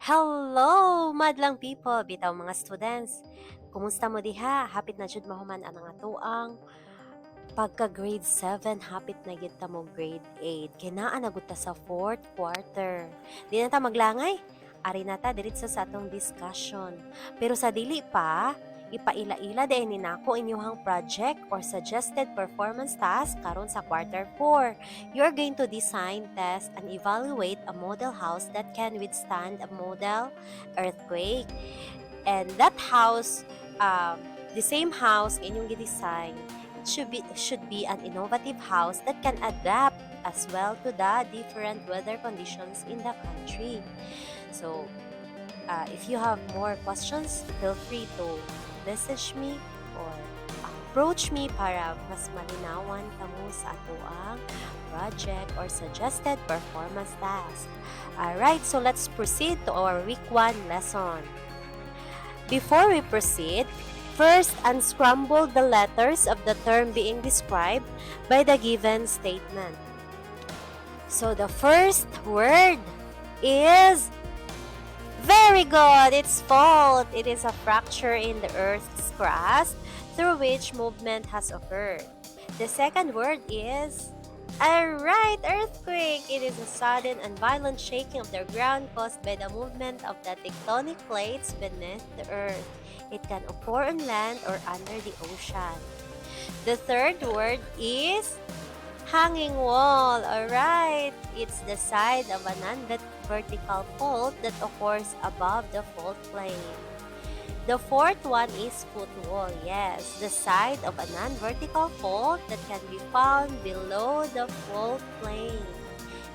Hello, madlang people, bitaw mga students. Kumusta mo diha? Hapit na jud mahuman ang atuang pagka grade 7, hapit na gyud ta mo grade 8. Kinaan na gud ta sa fourth quarter. Di na ta maglangay. Ari na ta diretso sa atong discussion. Pero sa dili pa, ipaila-ila din ni nako inyong project or suggested performance task karon sa quarter 4. You're going to design, test, and evaluate a model house that can withstand a model earthquake. And that house, the same house inyong gidesign, it should be an innovative house that can adapt as well to the different weather conditions in the country. So, if you have more questions, feel free to message me or approach me para mas malinawan kamo sa atoang project or suggested performance task. Alright, so let's proceed to our week 1 lesson. Before we proceed, first unscramble the letters of the term being described by the given statement. So the first word is very good. It's fault. It is a fracture in the Earth's crust through which movement has occurred. The second word is alright, earthquake. It is a sudden and violent shaking of the ground caused by the movement of the tectonic plates beneath the Earth. It can occur on land or under the ocean. The third word is hanging wall. Alright, it's the side of a non-vertical fault that occurs above the fault plane. The fourth one is footwall. Yes, the side of a non-vertical fault that can be found below the fault plane.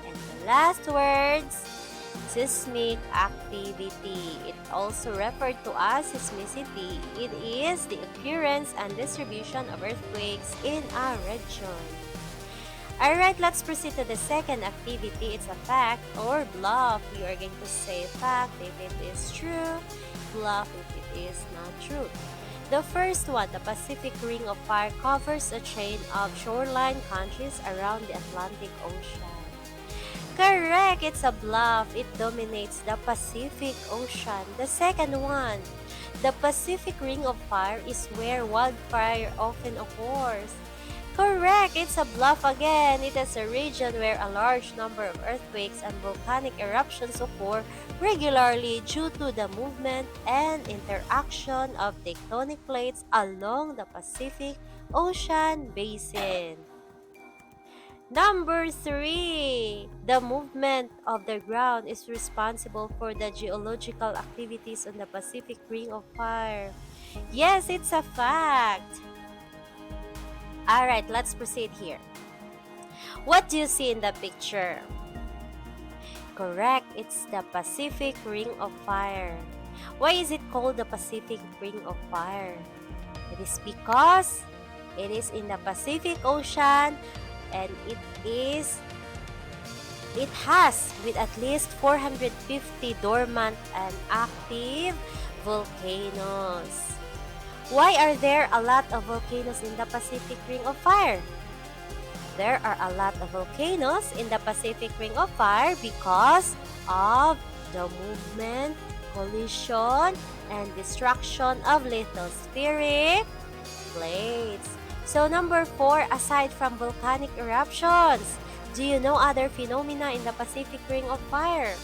And the last words, seismic activity. It also referred to as seismicity. It is the occurrence and distribution of earthquakes in a region. Alright, let's proceed to the second activity. It's a fact or bluff. You are going to say fact if it is true, bluff if it is not true. The first one, the Pacific Ring of Fire covers a chain of shoreline countries around the Atlantic Ocean. Correct, it's a bluff. It dominates the Pacific Ocean. The second one, the Pacific Ring of Fire is where wildfire often occurs. Correct! It's a bluff again. It is a region where a large number of earthquakes and volcanic eruptions occur regularly due to the movement and interaction of tectonic plates along the Pacific Ocean basin. Number 3, the movement of the ground is responsible for the geological activities on the Pacific Ring of Fire. Yes, it's a fact. Alright, let's proceed here. What do you see in the picture? Correct, it's the Pacific Ring of Fire. Why is it called the Pacific Ring of Fire? It is because it is in the Pacific Ocean and it has with at least 450 dormant and active volcanoes. Why are there a lot of volcanoes in the Pacific Ring of Fire? There are a lot of volcanoes in the Pacific Ring of Fire because of the movement, collision, and destruction of lithospheric plates. So number 4, aside from volcanic eruptions, do you know other phenomena in the Pacific Ring of Fire?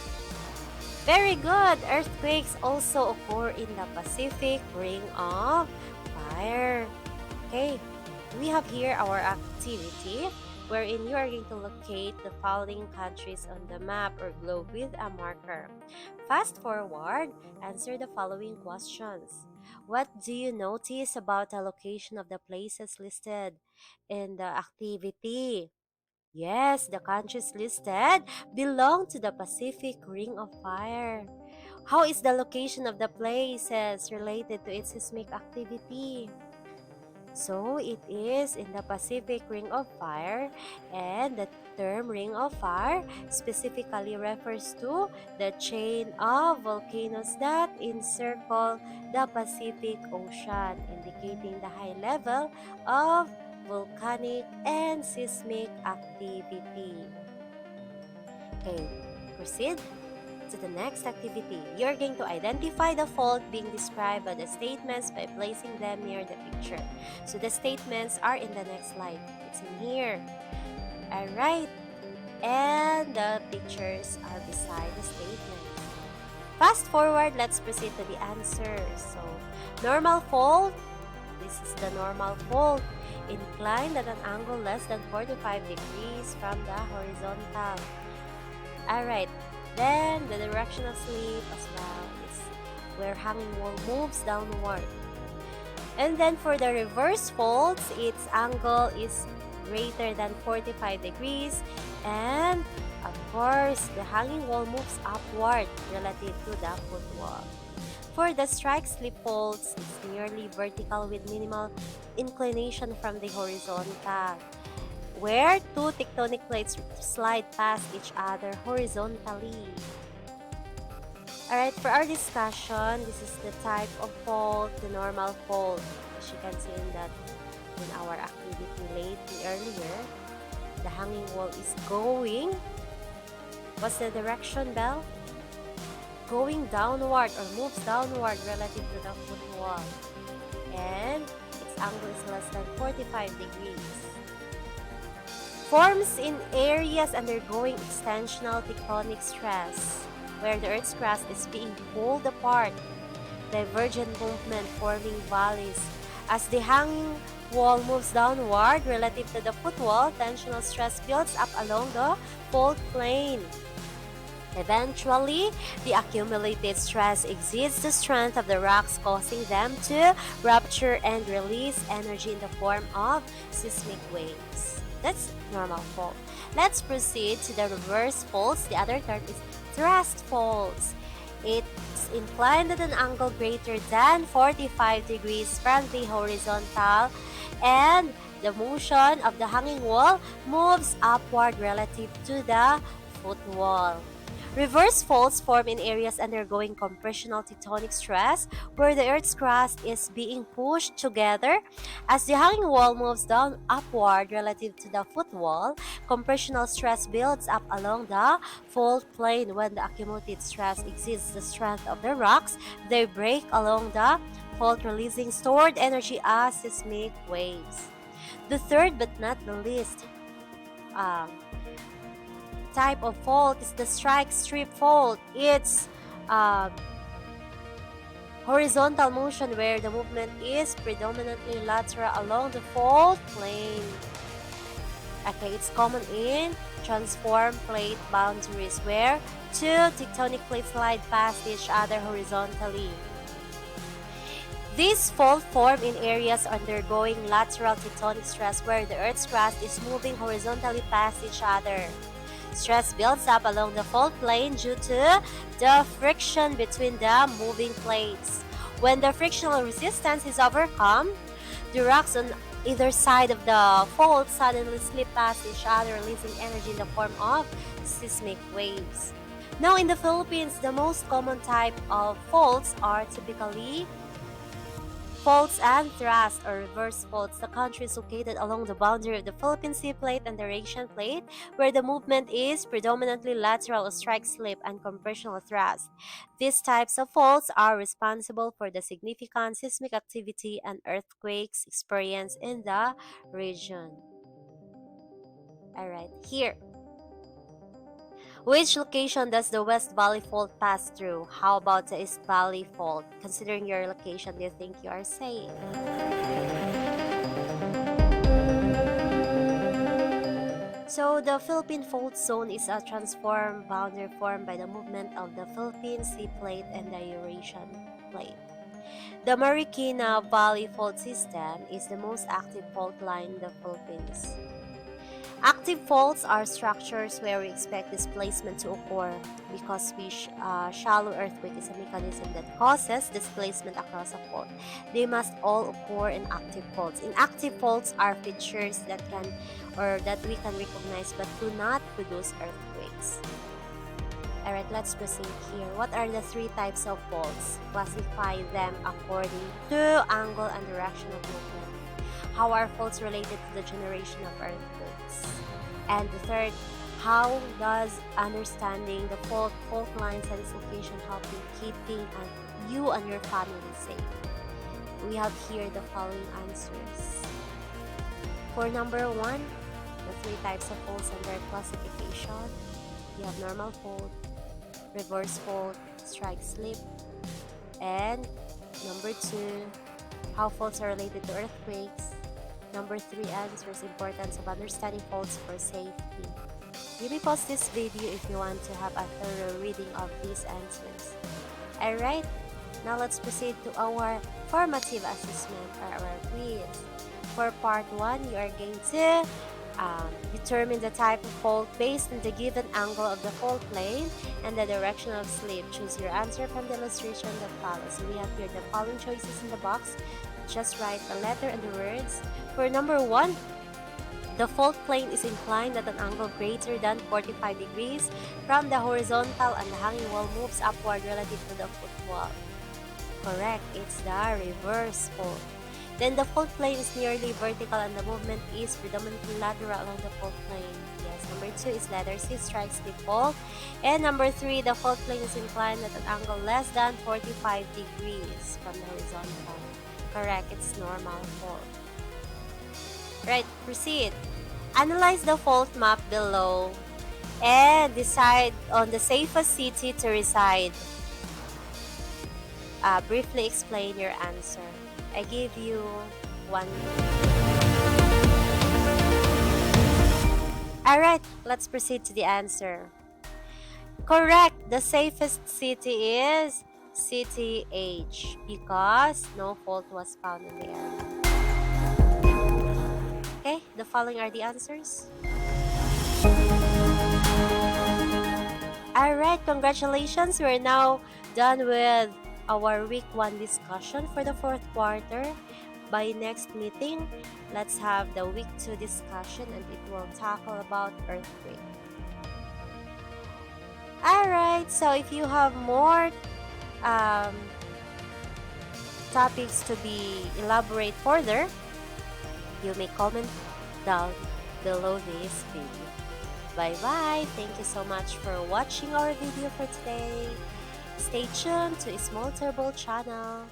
Very good! Earthquakes also occur in the Pacific Ring of Fire. Okay, we have here our activity wherein you are going to locate the following countries on the map or globe with a marker. Fast forward, answer the following questions. What do you notice about the location of the places listed in the activity? Yes, the countries listed belong to the Pacific Ring of Fire. How is the location of the places related to its seismic activity? So, it is in the Pacific Ring of Fire, and the term Ring of Fire specifically refers to the chain of volcanoes that encircle the Pacific Ocean, indicating the high level of volcanic and seismic activity. Okay, proceed. to the next activity. You're going to identify the fault being described by the statements by placing them near the picture. So the statements are in the next slide. It's in here. Alright. And the pictures are beside the statements. Fast forward, let's proceed to the answers. So, normal fold. This is the normal fold. Inclined at an angle less than 45 degrees from the horizontal. Alright, then the direction of slip as well is where hanging wall moves downward. And then for the reverse folds, its angle is greater than 45 degrees, and of course, the hanging wall moves upward relative to the foot wall. For the strike slip folds, it's nearly vertical with minimal inclination from the horizontal, where two tectonic plates slide past each other horizontally. Alright, for our discussion, this is the type of fold, the normal fold. As you can see in our activity lately earlier, the hanging wall is going. What's the direction, Belle? Going downward or moves downward relative to the foot wall. And its angle is less than 45 degrees. Forms in areas undergoing extensional tectonic stress, where the Earth's crust is being pulled apart. Divergent movement forming valleys. As the hanging wall moves downward relative to the foot wall, tensional stress builds up along the fault plane. Eventually, the accumulated stress exceeds the strength of the rocks, causing them to rupture and release energy in the form of seismic waves. That's normal fault. Let's proceed to the reverse faults. The other term is thrust faults. It's inclined at an angle greater than 45 degrees from the horizontal, and the motion of the hanging wall moves upward relative to the foot wall. Reverse faults form in areas undergoing compressional tectonic stress, where the Earth's crust is being pushed together. As the hanging wall moves down upward relative to the foot wall, compressional stress builds up along the fault plane. When the accumulated stress exceeds the strength of the rocks, they break along the fault, releasing stored energy as seismic waves. The third but not the least type of fault is the strike strip fault. It's horizontal motion where the movement is predominantly lateral along the fault plane. Okay, it's common in transform plate boundaries where two tectonic plates slide past each other horizontally. These fault form in areas undergoing lateral tectonic stress where the Earth's crust is moving horizontally past each other. Stress builds up along the fault plane due to the friction between the moving plates. When the frictional resistance is overcome, the rocks on either side of the fault suddenly slip past each other, releasing energy in the form of seismic waves. Now, in the Philippines, the most common type of faults are typically faults and thrust or reverse faults. The country is located along the boundary of the Philippine Sea Plate and the Eurasian Plate, where the movement is predominantly lateral or strike slip and compressional thrust. These types of faults are responsible for the significant seismic activity and earthquakes experienced in the region. Alright, here. Which location does the West Valley Fault pass through? How about the East Valley Fault? Considering your location, do you think you are safe? So, the Philippine Fault Zone is a transformed boundary formed by the movement of the Philippine Sea Plate and the Eurasian Plate. The Marikina Valley Fault System is the most active fault line in the Philippines. Active faults are structures where we expect displacement to occur because shallow earthquake is a mechanism that causes displacement across a fault. They must all occur in active faults. Inactive faults are features that we can recognize but do not produce earthquakes. Alright, let's proceed here. What are the three types of faults? Classify them according to angle and direction of movement. How are faults related to the generation of earthquakes? And the third, How does understanding the fault lines and its location help in keeping you and your family safe? We have here the following answers. For number 1, the 3 types of faults and their classification. You have normal fault, reverse fault, strike slip, and number 2, how faults are related to earthquakes. Number 3 answers, importance of understanding faults for safety. You may pause this video if you want to have a thorough reading of these answers. Alright, now let's proceed to our formative assessment or our quiz. For part 1, you are going to determine the type of fault based on the given angle of the fault plane and the direction of slip. Choose your answer from the illustration that follows. We have here the following choices in the box. Just write the letter and the words. For number 1, the fault plane is inclined at an angle greater than 45 degrees from the horizontal and the hanging wall moves upward relative to the footwall. Correct, it's the reverse fault. Then the fault plane is nearly vertical and the movement is predominantly lateral along the fault plane. Yes, number 2 is letter C, strike slip fault. And number 3, the fault plane is inclined at an angle less than 45 degrees from the horizontal. Correct, it's normal fault. Right, proceed. Analyze the fault map below and decide on the safest city to reside. Briefly explain your answer. I give you 1 minute. Alright, let's proceed to the answer. Correct, the safest city is City H because no fault was found in the area. Okay, the following are the answers. Alright, congratulations. We're now done with our week 1 discussion for the 4th quarter. By next meeting, let's have the week 2 discussion and it will tackle about earthquake. Alright, so if you have more topics to be elaborate further, you may comment down below this video. Bye-bye. Thank you so much for watching our video for today. Stay tuned to Ismol Teribol channel.